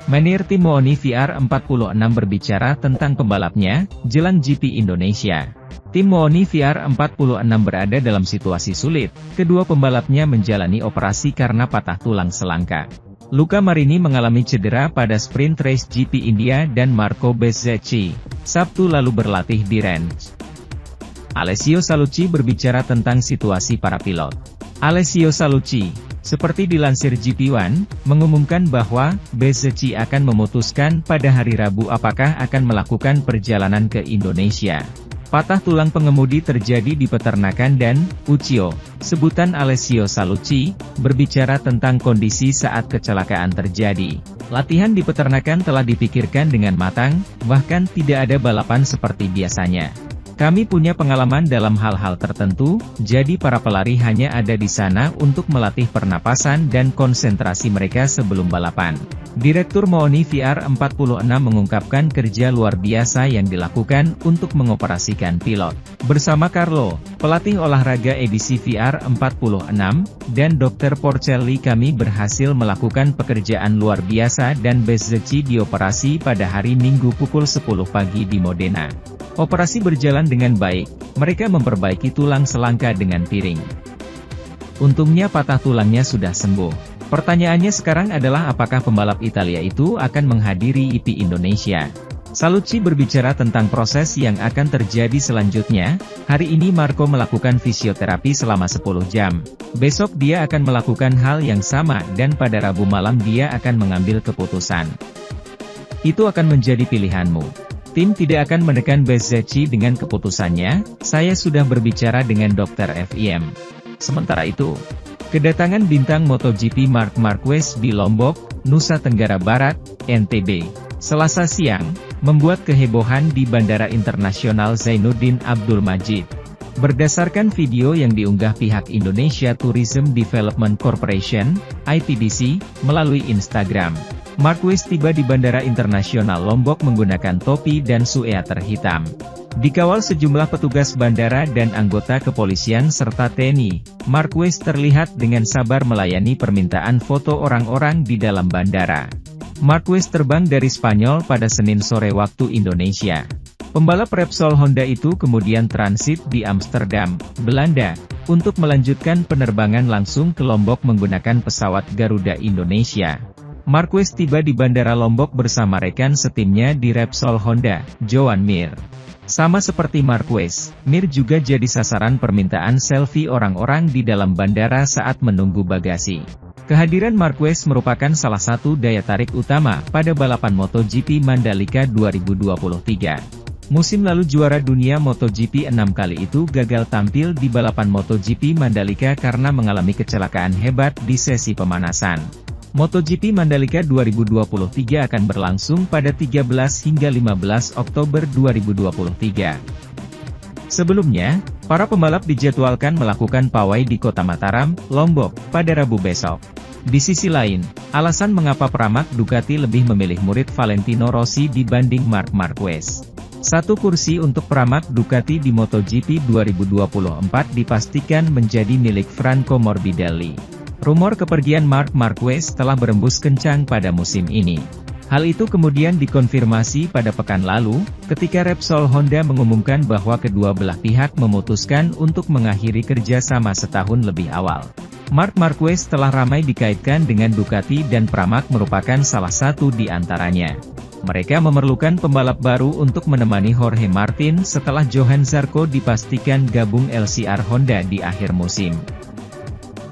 Manajer tim Mooni VR46 berbicara tentang pembalapnya, jelang GP Indonesia. Tim Mooni VR46 berada dalam situasi sulit, kedua pembalapnya menjalani operasi karena patah tulang selangka. Luca Marini mengalami cedera pada sprint race GP India dan Marco Bezzecchi, Sabtu lalu berlatih di Rennes. Alessio Salucci berbicara tentang situasi para pilot. Alessio Salucci, seperti dilansir GP1, mengumumkan bahwa Bezzecchi akan memutuskan pada hari Rabu apakah akan melakukan perjalanan ke Indonesia. Patah tulang pengemudi terjadi di peternakan dan Uccio, sebutan Alessio Salucci, berbicara tentang kondisi saat kecelakaan terjadi. Latihan di peternakan telah dipikirkan dengan matang, bahkan tidak ada balapan seperti biasanya. Kami punya pengalaman dalam hal-hal tertentu, jadi para pelari hanya ada di sana untuk melatih pernapasan dan konsentrasi mereka sebelum balapan. Direktur Mooni VR46 mengungkapkan kerja luar biasa yang dilakukan untuk mengoperasikan pilot. Bersama Carlo, pelatih olahraga edisi VR46, dan Dr. Porcelli kami berhasil melakukan pekerjaan luar biasa dan Bezzecchi dioperasi pada hari Minggu pukul 10 pagi di Modena. Operasi berjalan dengan baik, mereka memperbaiki tulang selangka dengan piring. Untungnya patah tulangnya sudah sembuh. Pertanyaannya sekarang adalah apakah pembalap Italia itu akan menghadiri IP Indonesia. Salucci berbicara tentang proses yang akan terjadi selanjutnya. Hari ini Marco melakukan fisioterapi selama 10 jam. Besok dia akan melakukan hal yang sama dan pada Rabu malam dia akan mengambil keputusan. Itu akan menjadi pilihanmu. Tim tidak akan menekan Bezzecchi dengan keputusannya, saya sudah berbicara dengan Dr. FIM. Sementara itu, kedatangan bintang MotoGP Marc Marquez di Lombok, Nusa Tenggara Barat, NTB, Selasa siang, membuat kehebohan di Bandara Internasional Zainuddin Abdul Majid. Berdasarkan video yang diunggah pihak Indonesia Tourism Development Corporation, ITDC, melalui Instagram, Marquez tiba di Bandara Internasional Lombok menggunakan topi dan sueater hitam. Dikawal sejumlah petugas bandara dan anggota kepolisian serta TNI, Marquez terlihat dengan sabar melayani permintaan foto orang-orang di dalam bandara. Marquez terbang dari Spanyol pada Senin sore waktu Indonesia. Pembalap Repsol Honda itu kemudian transit di Amsterdam, Belanda, untuk melanjutkan penerbangan langsung ke Lombok menggunakan pesawat Garuda Indonesia. Marquez tiba di Bandara Lombok bersama rekan setimnya di Repsol Honda, Joan Mir. Sama seperti Marquez, Mir juga jadi sasaran permintaan selfie orang-orang di dalam bandara saat menunggu bagasi. Kehadiran Marquez merupakan salah satu daya tarik utama pada balapan MotoGP Mandalika 2023. Musim lalu juara dunia MotoGP 6 kali itu gagal tampil di balapan MotoGP Mandalika karena mengalami kecelakaan hebat di sesi pemanasan. MotoGP Mandalika 2023 akan berlangsung pada 13 hingga 15 Oktober 2023. Sebelumnya, para pembalap dijadwalkan melakukan pawai di Kota Mataram, Lombok, pada Rabu besok. Di sisi lain, alasan mengapa Pramac Ducati lebih memilih murid Valentino Rossi dibanding Marc Marquez. Satu kursi untuk Pramac Ducati di MotoGP 2024 dipastikan menjadi milik Franco Morbidelli. Rumor kepergian Marc Marquez telah berembus kencang pada musim ini. Hal itu kemudian dikonfirmasi pada pekan lalu, ketika Repsol Honda mengumumkan bahwa kedua belah pihak memutuskan untuk mengakhiri kerjasama setahun lebih awal. Marc Marquez telah ramai dikaitkan dengan Ducati dan Pramac merupakan salah satu di antaranya. Mereka memerlukan pembalap baru untuk menemani Jorge Martin setelah Johann Zarco dipastikan gabung LCR Honda di akhir musim.